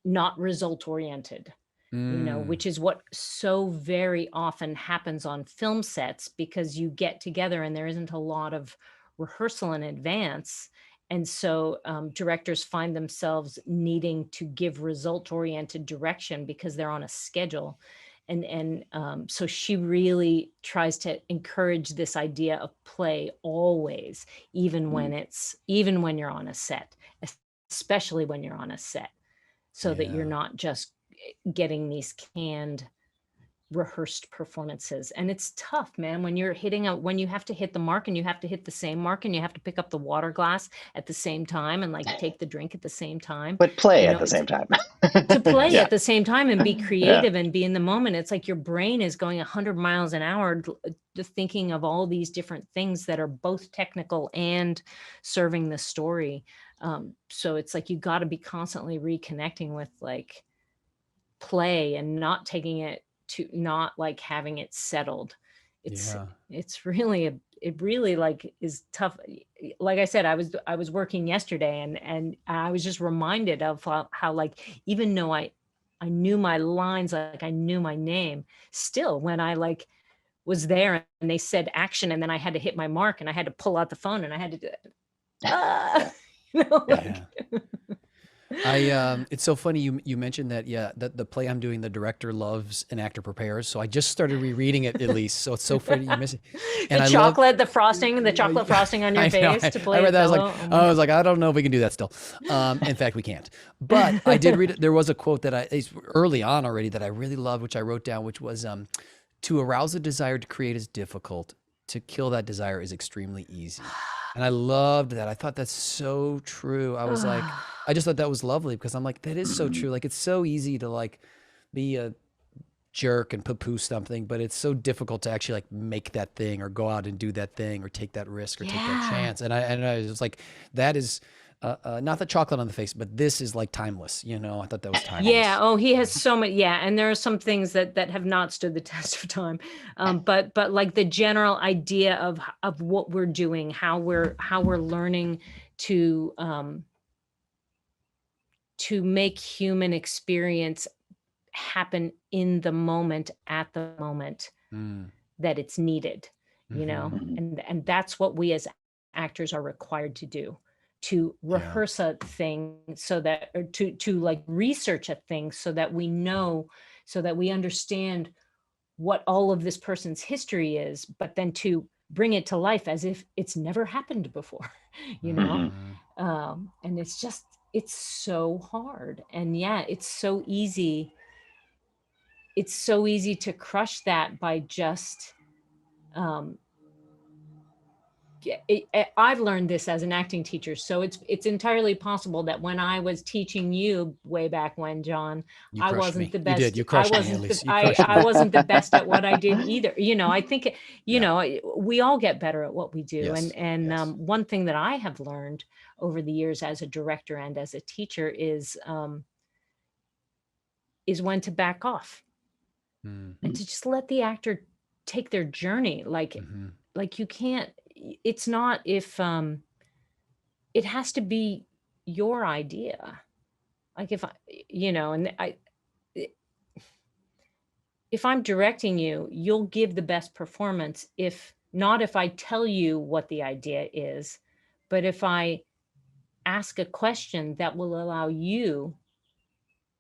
not result oriented, which is what so very often happens on film sets because you get together and there isn't a lot of rehearsal in advance. And so directors find themselves needing to give result oriented direction because they're on a schedule. And so she really tries to encourage this idea of play always, even when you're on a set, especially when you're on a set, so that you're not just getting these canned rehearsed performances. And it's tough, man, when you have to hit the mark and you have to hit the same mark and you have to pick up the water glass at the same time and like take the drink at the same time, but play at the same time. To play at the same time and be creative and be in the moment. It's like your brain is going 100 miles an hour thinking of all these different things that are both technical and serving the story. So it's like you got to be constantly reconnecting with like play and not taking it to not like having it settled. It's really it really like is tough. Like I said, I was working yesterday and I was just reminded of how like even though I knew my lines, like I knew my name, still when I like was there and they said action and then I had to hit my mark and I had to pull out the phone and I had to do it. It's so funny you mentioned that. Yeah, that the play I'm doing, the director loves, an actor prepares. So I just started rereading it, Elise. So it's so funny you miss it, and I love. The chocolate frosting on your I know. face to I play read that. Othello. Oh my I was like, I don't know if we can do that still. In fact, we can't. But I did read it. There was a quote that it's early on already that I really loved, which I wrote down, which was, "To arouse a desire to create is difficult. To kill that desire is extremely easy." And I loved that. I thought that's so true. I was like, I just thought that was lovely because I'm like, that is so true. Like, it's so easy to like be a jerk and poo-poo something, but it's so difficult to actually like make that thing or go out and do that thing or take that risk or take that Yeah. chance. And I was like, that is not the chocolate on the face, but this is like timeless. I thought that was timeless. Yeah. Oh, he has so many. Yeah, and there are some things that have not stood the test of time. But like the general idea of what we're doing, how we're learning to make human experience happen in the moment, at the moment Mm, that it's needed, mhm. and that's what we as actors are required to do, to Yeah. rehearse a thing so that, or to like research a thing so that we know, so that we understand what all of this person's history is, but then to bring it to life as if it's never happened before, you know? Mhm. And it's so hard. And yeah, it's so easy to crush that by just, um, I've learned this as an acting teacher, so it's entirely possible that when I was teaching you way back when, John, You I crushed wasn't me. the You did. best. You I crushed me, wasn't the Elise. You crushed I me. wasn't the best at what I did either. I think Yeah. we all get better at what we do, Yes. and Yes. one thing that I have learned over the years as a director and as a teacher is when to back off Mm, and to just let the actor take their journey. mhm. Like you can't. It's not if it has to be your idea. Like if I, and if I'm directing you, you'll give the best performance if I tell you what the idea is, but if I ask a question that will allow you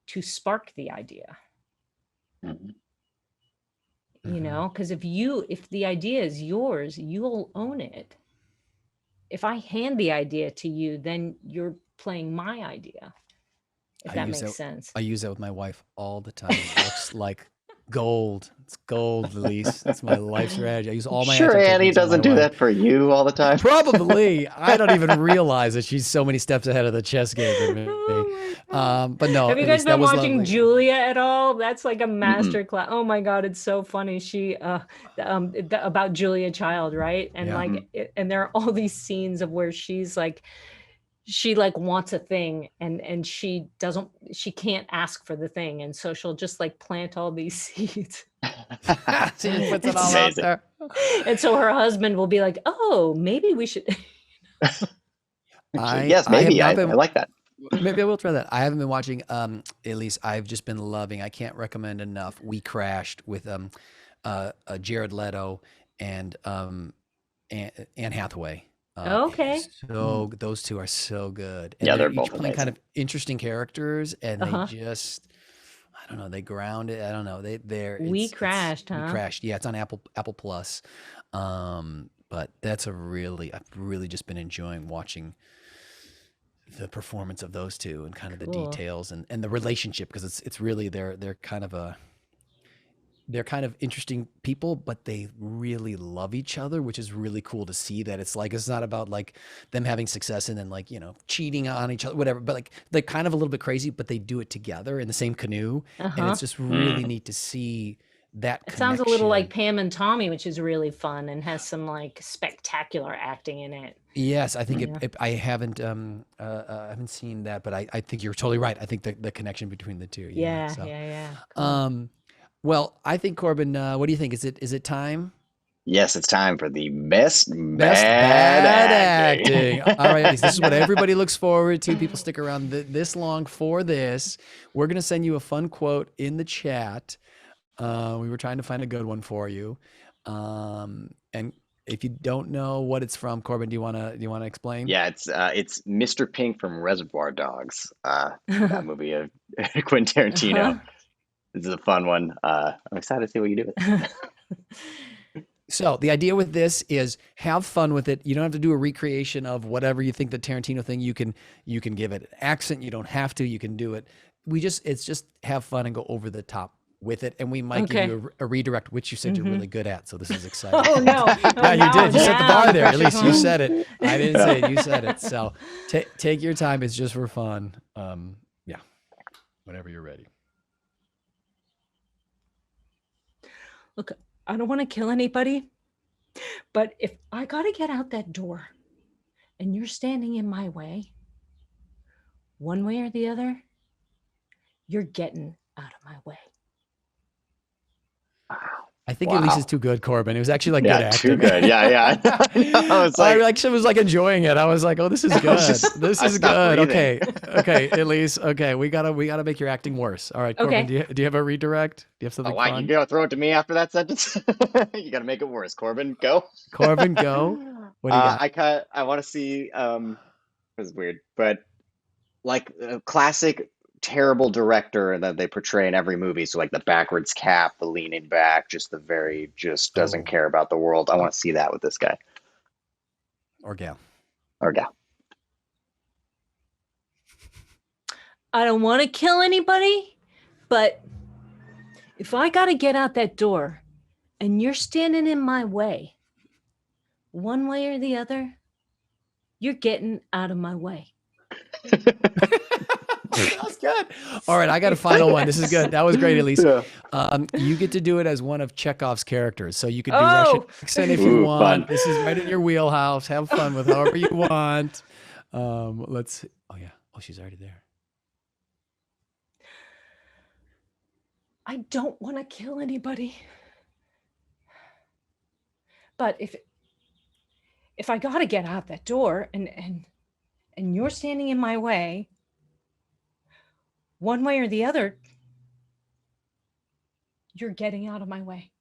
to spark the idea, Mhm. because if the idea is yours, you'll own it. If I hand the idea to you, then you're playing my idea, if I that use makes that. sense. I use that with my wife all the time. It works like gold. It's gold, Elise. That's my life strategy. I use all my Sure, acting Annie techniques on my doesn't do wife. that for you all the time. Probably. I don't even realize that she's so many steps ahead of the chess game than me. Oh my God. But no, Have you at guys least that been was watching lovely. Julia at all? That's like a Mm-mm. master class. Oh my God, it's so funny. About Julia Child, right? And Yeah. Mhm. and there are all these scenes of where she like wants a thing and she can't ask for the thing. And so she'll just like plant all these seeds. She just puts it It's all out amazing. there. And so her husband will be like, oh, maybe we should. Actually, I yes, I have maybe. not I been. like that. Maybe I will try that. I haven't been watching. At least I've just been loving. I can't recommend enough. We Crashed with Jared Leto and Anne Hathaway. Okay. So those two are so good, and Yeah, they're they're each both playing kind amazing. of interesting characters, and they Uh-huh. just, I don't know, they ground it. I don't know. We It's crashed, We huh? Crashed. Yeah, it's on Apple Plus. But I've really just been enjoying watching the performance of those two and kind of the Cool. details and the relationship, because it's really they're kind of interesting people, but they really love each other, which is really cool to see. That it's not about like them having success and then like cheating on each other, whatever, but like they're kind of a little bit crazy, but they do it together in the same canoe, and Uh-huh. it's just really Mm. neat to see that It sounds a little like connection. Pam and Tommy, which is really fun and has some like spectacular acting in it. Yes, I think Yeah. I haven't seen that, but I think you're totally right. I think the connection between the two, yeah. Yeah, So, yeah, yeah. Cool. um, well, I think Corbin, what do you think? Is it time? Yes, it's time for the best Best bad bad acting. acting. All right, this is what everybody looks forward to. People stick around this long for this. We're gonna send you a fun quote in the chat. We were trying to find a good one for you, and if you don't know what it's from, Corbin, do you wanna explain? Yeah, it's Mr. Pink from Reservoir Dogs. That movie of Quentin Tarantino. Uh-huh. This is a fun one. I'm excited to see what you do with it. So the idea with this is have fun with it. You don't have to do a recreation of whatever you think the Tarantino thing. You can give it an accent. You don't have to. You can do it. It's just have fun and go over the top with it. And we might give Okay. you a redirect, which you said you're really good at. So this is exciting. Oh no! Yeah, you did. You set the bar there. At least you Pressure's on. said it. I didn't say it. You said it. So take your time. It's just for fun. Yeah. Whenever you're ready. Look, I don't want to kill anybody, but if I got to get out that door and you're standing in my way, one way or the other, you're getting out of my way. I think Wow. Elise is too good, Corbin. It was actually like good Yeah, acting. too good. Yeah. I was I like, was like enjoying it. I was like, oh, this is good. This I is stopped good. breathing. Okay, Elise. Okay, we gotta make your acting worse. All right, Corbin. Okay. Do you have a redirect? Do you have oh, something wow, you fun? gotta throw it to me after that sentence? You gotta make it worse. Corbin, go. Corbin, go. What do you got? I want to see. This is weird, but like a classic terrible director that they portray in every movie. So like the backwards cap, the leaning back, just doesn't Oh. care about the world. I want to see that with this guy Or gal. or gal. I don't want to kill anybody, but if I got to get out that door and you're standing in my way, one way or the other, you're getting out of my way. That was good. All right, I got a final one. This is good. That was great, Elise. Yeah. You get to do it as one of Chekhov's characters. So you could do Oh! Russian accent if you Ooh, want. fun. This is right in your wheelhouse. Have fun with however you want. Let's. Oh yeah. Oh, she's already there. I don't want to kill anybody. But if I got to get out that door and you're standing in my way, one way or the other, you're getting out of my way.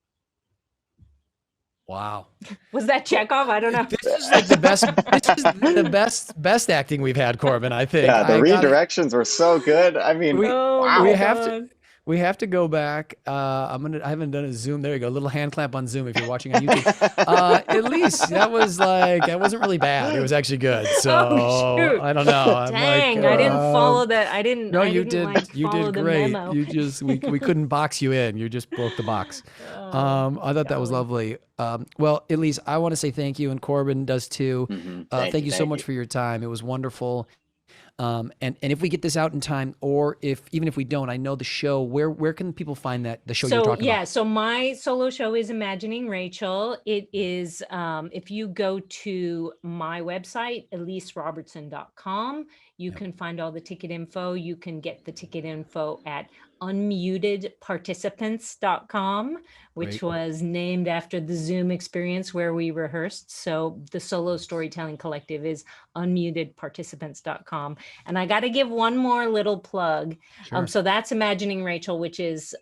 Wow. Was that Chekhov? I don't know. This is like the best. This is the best acting we've had, Corbin. I think. Yeah, the I gotta- redirections were so good. I mean, Oh, wow. we my have to- God. We have to go back. I haven't done a Zoom. There you go. A little hand clap on Zoom if you're watching on YouTube. At least that wasn't really bad. It was actually good. So Oh, shoot. I don't know. I'm Dang, like, I didn't follow that. I didn't. No, I you didn't, did. Like, You follow did the great. memo. You just we couldn't box you in. You just broke the box. Oh, I thought that was golly. lovely. Well, Elise, I want to say thank you, and Corbin does too. Mhm. Thank you so much for your time. It was wonderful. And if we get this out in time, or even if we don't, I know the show. Where can people find the show you're So talking yeah, about? so my solo show is Imagining Rachel. It is if you go to my website, eliserobertson.com, you Yep. can find all the ticket info. You can get the ticket info at unmutedparticipants.com, which Great. was named after the Zoom experience where we rehearsed. So the solo storytelling collective is unmutedparticipants.com. And I got to give one more little plug. Sure. So that's Imagining Rachel, which is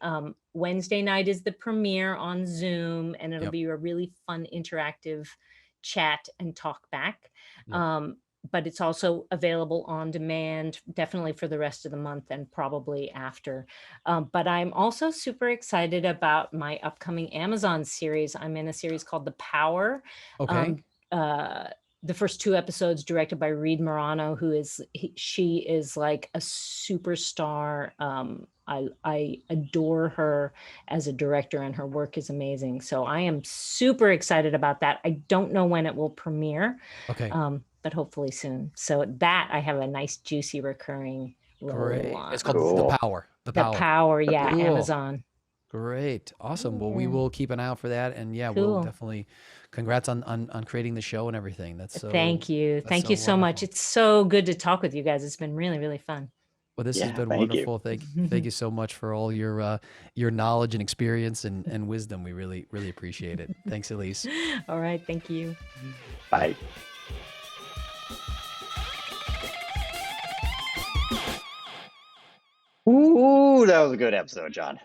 Wednesday night is the premiere on Zoom, and it'll Yep. be a really fun interactive chat and talk back. Yep. But it's also available on demand, definitely for the rest of the month and probably after. But I'm also super excited about my upcoming Amazon series. I'm in a series called The Power. Okay. The first 2 episodes directed by Reed Morano, she is like a superstar. I adore her as a director, and her work is amazing. So I am super excited about that. I don't know when it will premiere, Okay. but hopefully soon. So that I have a nice, juicy, recurring role Great. on. It's called Cool. The Power. The The Power. Power, yeah, Cool. Amazon. Great. Awesome. Well, we Yeah. will keep an eye out for that. And yeah, we'll Cool. definitely congrats on creating the show and everything. That's so Thank you. that's Thank so you so much. wonderful. It's so good to talk with you guys. It's been really, really fun. Well, this has Yeah, been thank you. wonderful. Thank you so much for all your knowledge and experience and wisdom. We really, really appreciate it. Thanks, Elise. All right. Thank you. Bye. Ooh, that was a good episode, John.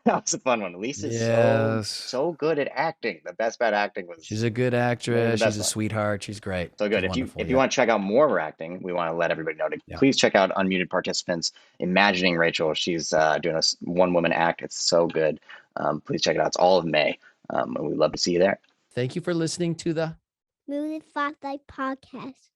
That was a fun one. Elise is Yes. so good at acting. The best about acting was She's a good maybe the actress. best She's a one. sweetheart. She's great. So good. She's wonderful. If you want to check out more of her acting, we want to let everybody know to Yeah. please check out Unmuted Participants, Imagining Rachel. She's doing a one woman act. It's so good. Please check it out. It's all of May. And we'd love to see you there. Thank you for listening to the Movie Spotlight Podcast.